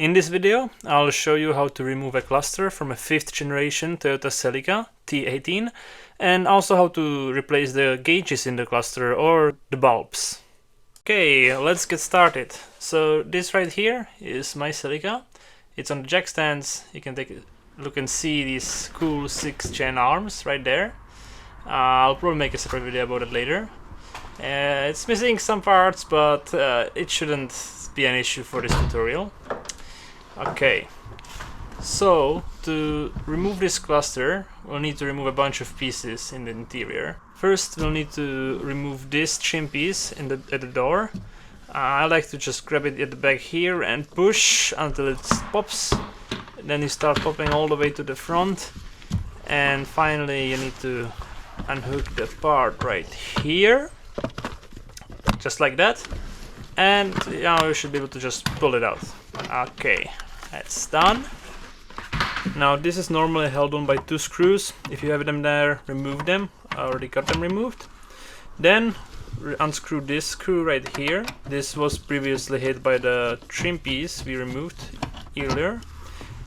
In this video, I'll show you how to remove a cluster from a 5th generation Toyota Celica T18 and also how to replace the gauges in the cluster or the bulbs. Okay, let's get started. So this right here is my Celica. It's on the jack stands. You can take a look and see these cool 6th gen arms right there. I'll probably make a separate video about it later. It's missing some parts, but it shouldn't be an issue for this tutorial. Okay, so to remove this cluster, we'll need to remove a bunch of pieces in the interior. First, we'll need to remove this trim piece at the door. I like to just grab it at the back here and push until it pops. Then you start popping all the way to the front. And finally, you need to unhook the part right here. Just like that. And now you should be able to just pull it out. Okay, that's done. Now this is normally held on by 2 screws. If you have them there, remove them. I already got them removed. Then unscrew this screw right here. This was previously hit by the trim piece we removed earlier.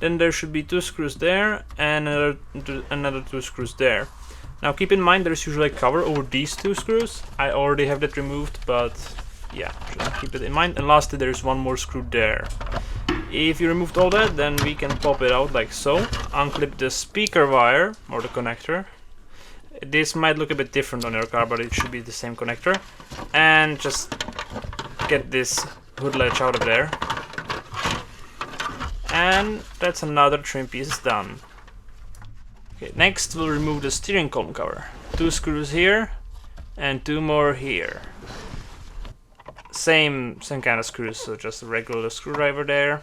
Then there should be 2 screws there and another 2 screws there. Now keep in mind there's usually a cover over these 2 screws. I already have that removed, but yeah, just keep it in mind. And lastly, there's one more screw there. If you removed all that, then we can pop it out like so. Unclip the speaker wire or the connector. This might look a bit different on your car, but it should be the same connector. And just get this hood latch out of there. And that's another trim piece done. Okay, next we'll remove the steering column cover. 2 screws here and 2 more here. Same kind of screws, so just a regular screwdriver there.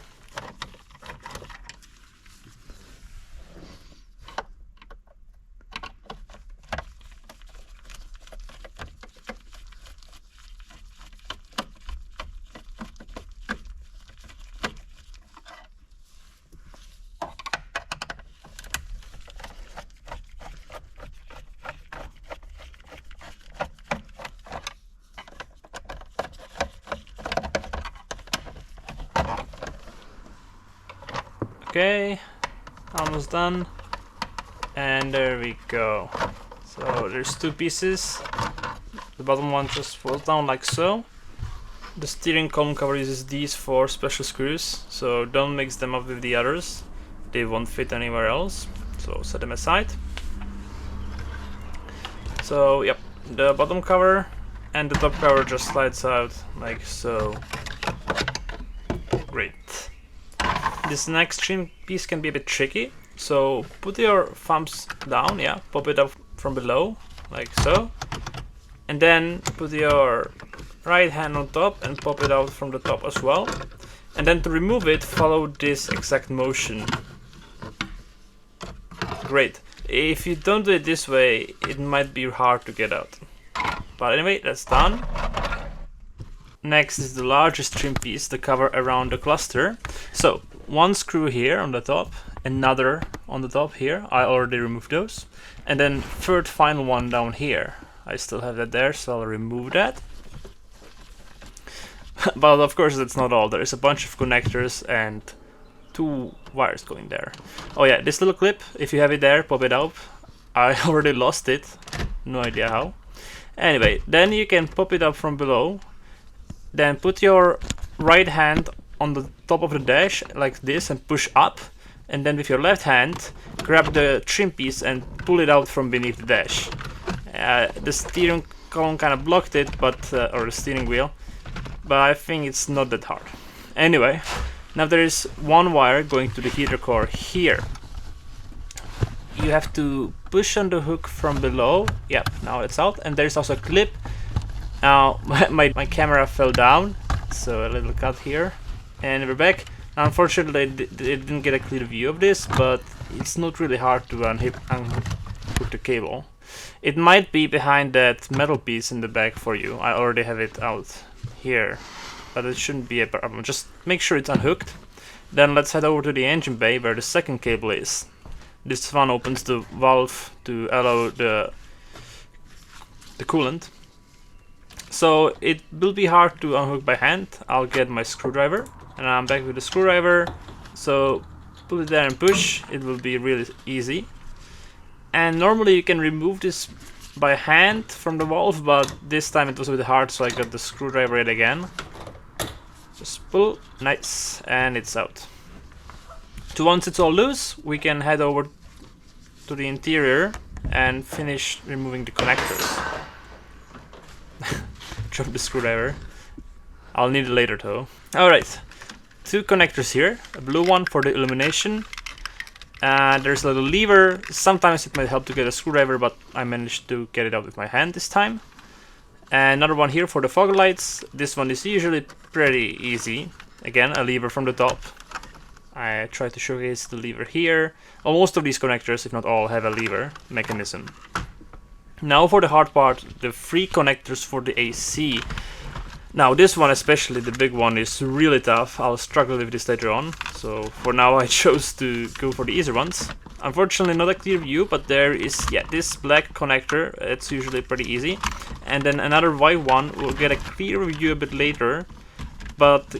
Okay, almost done, and there we go. So there's 2 pieces. The bottom one just falls down like so. The steering column cover uses these 4 special screws, so don't mix them up with the others. They won't fit anywhere else, so set them aside. So yep, the bottom cover and the top cover just slides out like so. Great. This next trim piece can be a bit tricky, so put your thumbs down, yeah, pop it up from below, like so, and then put your right hand on top and pop it out from the top as well, and then to remove it, follow this exact motion. Great. If you don't do it this way, it might be hard to get out, but anyway, that's done. Next is the largest trim piece, the cover around the cluster. So 1 screw here on the top, another on the top here, I already removed those, and then 3rd final one down here. I still have that there, so I'll remove that. But of course that's not all, there is a bunch of connectors and 2 wires going there. Oh yeah, this little clip, if you have it there, pop it out. I already lost it, no idea how. Anyway, then you can pop it up from below, then put your right hand on the top of the dash like this and push up, and then with your left hand grab the trim piece and pull it out from beneath the dash. The steering column kind of blocked it, but or the steering wheel, but I think it's not that hard. Anyway, now there is 1 wire going to the heater core here. You have to push on the hook from below. Yep, now it's out, and there's also a clip. Now my camera fell down, so a little cut here. And we're back. Unfortunately, it didn't get a clear view of this, but it's not really hard to unhook the cable. It might be behind that metal piece in the back for you. I already have it out here, but it shouldn't be a problem. Just make sure it's unhooked. Then let's head over to the engine bay where the 2nd cable is. This one opens the valve to allow the coolant. So it will be hard to unhook by hand. I'll get my screwdriver, and I'm back with the screwdriver. So put it there and push, it will be really easy. And normally you can remove this by hand from the valve, but this time it was a bit hard, so I got the screwdriver yet again. Just pull, nice, and it's out. So once it's all loose, we can head over to the interior and finish removing the connectors. Drop the screwdriver. I'll need it later though. Alright, 2 connectors here, a blue one for the illumination. There's a little lever. Sometimes it might help to get a screwdriver, but I managed to get it out with my hand this time. And another one here for the fog lights. This one is usually pretty easy. Again, a lever from the top. I try to showcase the lever here. Most of these connectors, if not all, have a lever mechanism. Now for the hard part, the 3 connectors for the AC. Now this one, especially the big one, is really tough. I'll struggle with this later on, so for now I chose to go for the easier ones. Unfortunately not a clear view, but there is, yeah, this black connector. It's usually pretty easy. And then another white one. We'll get a clear view a bit later. But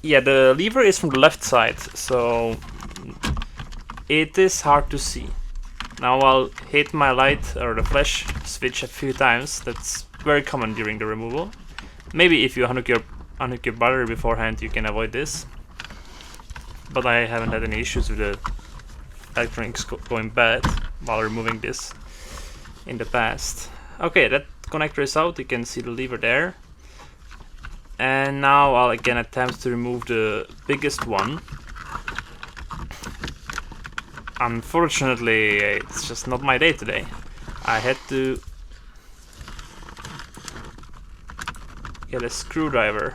yeah, the lever is from the left side, so it is hard to see. Now I'll hit my light or the flash switch a few times. That's very common during the removal. Maybe if you unhook your battery beforehand, you can avoid this. But I haven't had any issues with the electronics going bad while removing this in the past. Okay, that connector is out. You can see the lever there. And now I'll again attempt to remove the biggest one. Unfortunately, it's just not my day today. I had to get a screwdriver.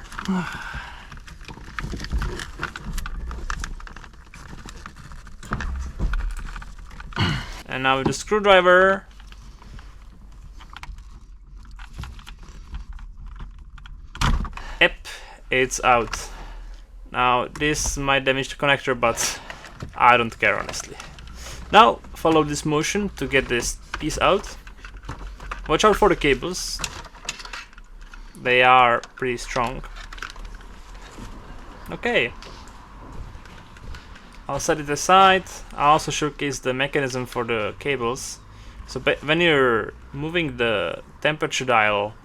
And now with the screwdriver, yep, it's out. Now this might damage the connector, but I don't care honestly. Now follow this motion to get this piece out. Watch out for the cables. They are pretty strong. Okay. I'll set it aside. I'll also showcase the mechanism for the cables. So when you're moving the temperature dial,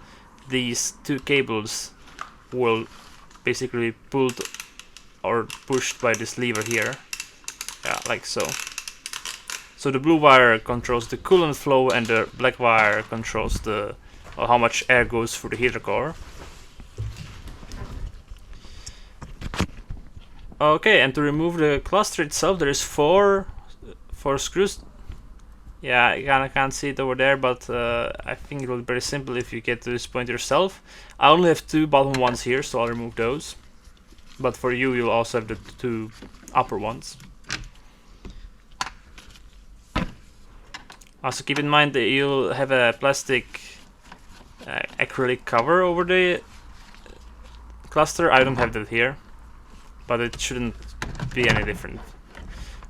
these 2 cables will basically be pulled or pushed by this lever here. Yeah, like so. So the blue wire controls the coolant flow and the black wire controls the how much air goes through the heater core. Okay, and to remove the cluster itself, there is four screws. Yeah, I kinda can't see it over there, but I think it will be very simple if you get to this point yourself. I only have 2 bottom ones here, so I'll remove those. But for you, you'll also have the 2 upper ones. Also keep in mind that you'll have a plastic acrylic cover over the cluster. I don't have that here, but it shouldn't be any different.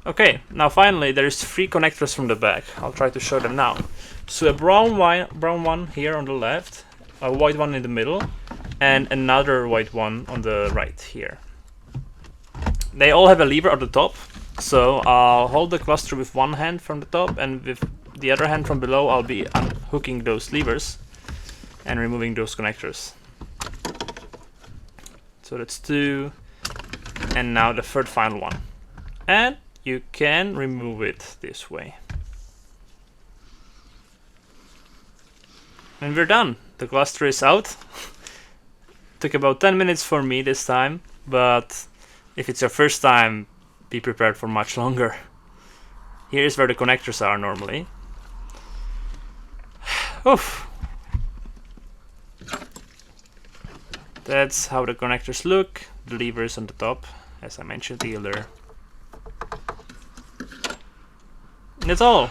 Okay, now finally there's 3 connectors from the back. I'll try to show them now. So a brown one here on the left, a white one in the middle, and another white one on the right here. They all have a lever at the top, so I'll hold the cluster with one hand from the top, and with the other hand from below I'll be unhooking those levers and removing those connectors. So that's 2, and now the third final one. And you can remove it this way. And we're done. The cluster is out. Took about 10 minutes for me this time, but if it's your first time, be prepared for much longer. Here's where the connectors are normally. Oof. That's how the connectors look. The levers on the top, as I mentioned earlier. That's all.